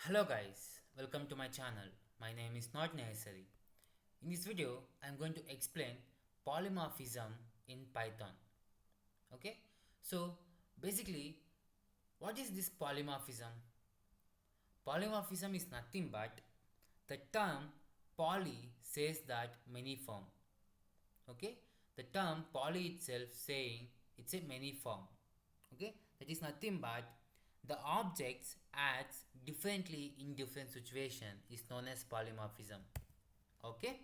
Hello guys, welcome to my channel. My name is Not Necessary. In this video, I am going to explain polymorphism in Python. Okay, so basically, what is this polymorphism? Polymorphism is nothing but the term poly says that many form. Okay, the term poly itself saying it's a many form. Okay, that is nothing but the objects acts differently in different situation is known as polymorphism. Okay,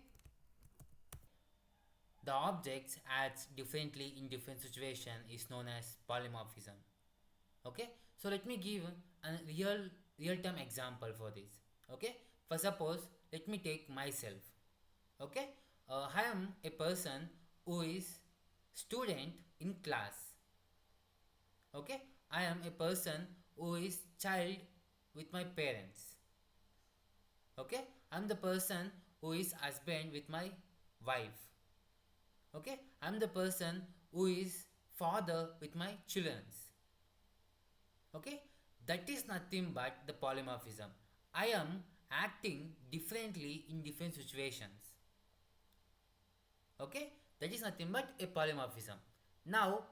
the objects acts differently in different situation is known as polymorphism. Okay, so let me give a real time example for this. Okay, for suppose let me take myself. Okay, I am a person who is student in class. Okay, I am a person who is child with my parents. Okay, I'm the person who is husband with my wife. Okay, I'm the person who is father with my children. Okay, that is nothing but the polymorphism. I am acting differently in different situations. Okay, that is nothing but a polymorphism. Now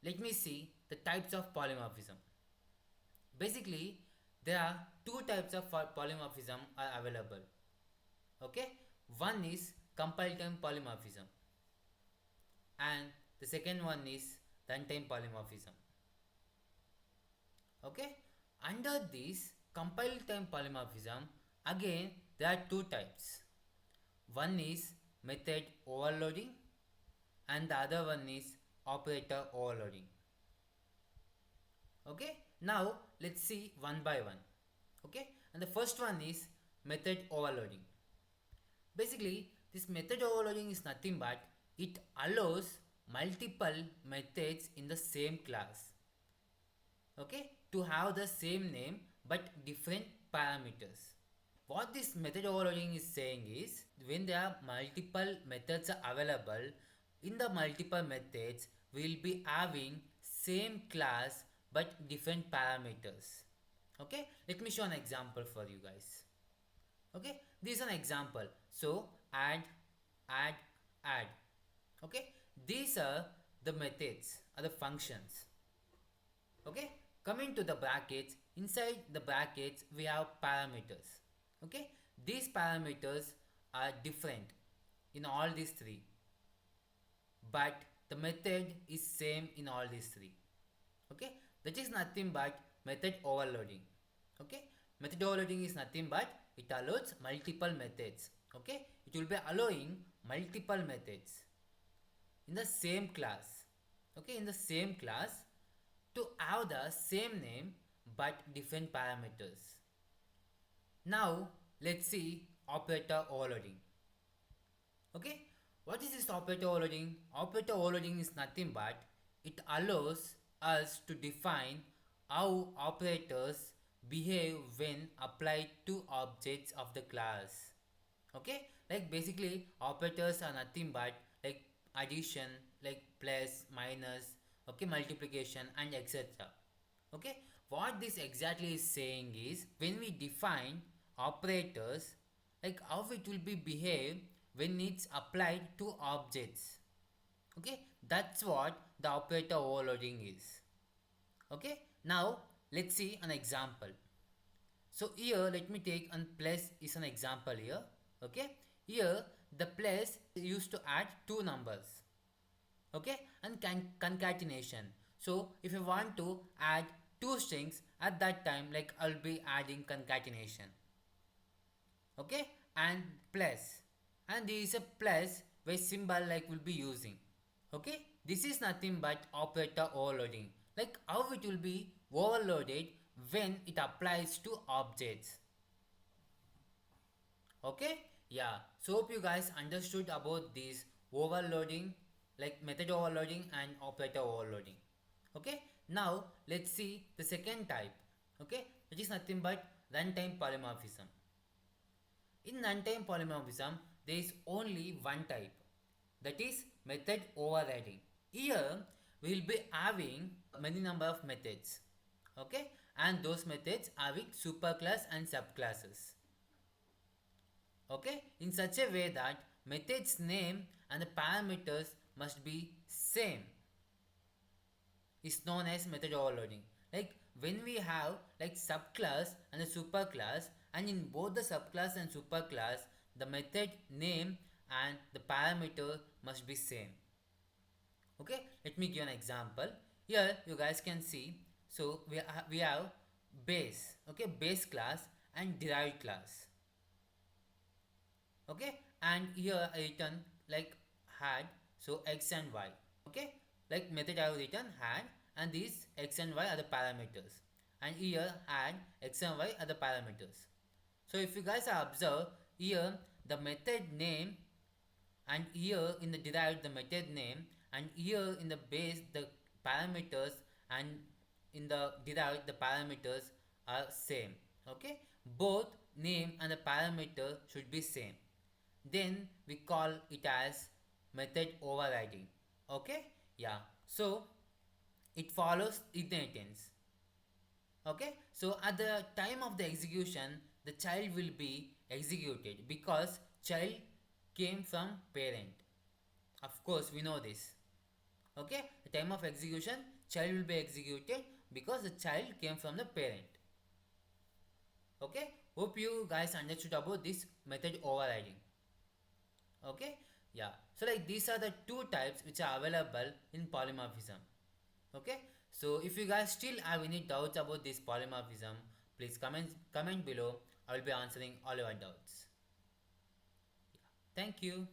let me see the types of polymorphism. Basically, there are two types of polymorphism are available. Okay, one is compile time polymorphism and the second one is runtime polymorphism. Okay, under this compile time polymorphism, again there are two types. One is method overloading and the other one is operator overloading. Okay, now let's see one by one. Okay, and the first one is method overloading. Basically, this method overloading is nothing but it allows multiple methods in the same class, okay, to have the same name but different parameters. What this method overloading is saying is when there are multiple methods are available, in the multiple methods we will be having same class but different parameters. Okay, let me show an example for you guys. Okay, this is an example. So add, add, add. Okay, these are the methods or the functions. Okay, coming to the brackets, inside the brackets we have parameters. Okay, these parameters are different in all these three, but the method is same in all these three. Okay, that is nothing but method overloading. Okay, method overloading is nothing but it allows multiple methods. Okay, it will be allowing multiple methods in the same class. Okay, in the same class to have the same name but different parameters. Now let's see operator overloading. Okay, what is this operator overloading? Operator overloading is nothing but it allows us to define how operators behave when applied to objects of the class. Okay, like basically operators are nothing but like addition, like plus, minus, okay, multiplication and etc. Okay, what this exactly is saying is when we define operators, like how it will be behave when it's applied to objects. Okay, that's what the operator overloading is. Okay, now let's see an example. So here let me take an plus is an example here. Okay, here the plus used to add two numbers. Okay, and concatenation. So if you want to add two strings at that time, like I'll be adding concatenation. Okay, and plus, and there is a plus where symbol like will be using. Okay, this is nothing but operator overloading, like how it will be overloaded when it applies to objects. Okay, yeah, so hope you guys understood about this overloading, like method overloading and operator overloading. Okay, now let's see the second type. Okay, which is nothing but runtime polymorphism. In runtime polymorphism there is only one type, that is method overriding. Here we will be having many number of methods. Okay, and those methods are with superclass and subclasses. Okay, in such a way that method's name and the parameters must be same is known as method overloading. Like when we have like subclass and a superclass, and in both the subclass and superclass the method name and the parameter must be same. Okay, let me give an example. Here you guys can see, so we have base, okay, base class and derived class. Okay, and here I written like had, so x and y. Okay, like method I have written had, and these x and y are the parameters, and here had x and y are the parameters. So if you guys are observe here the method name, and here in the derived the method name, and here in the base the parameters, and in the derived the parameters are same. Okay, both name and the parameter should be same, then we call it as method overriding. Okay, yeah, so it follows inheritance. Okay, so at the time of the execution the child will be executed because child came from parent. Of course we know this. Okay, the time of execution child will be executed because the child came from the parent. Okay, hope you guys understood about this method overriding. Okay, yeah, so like these are the two types which are available in polymorphism. Okay, so if you guys still have any doubts about this polymorphism, please comment below. I will be answering all your doubts. Thank you.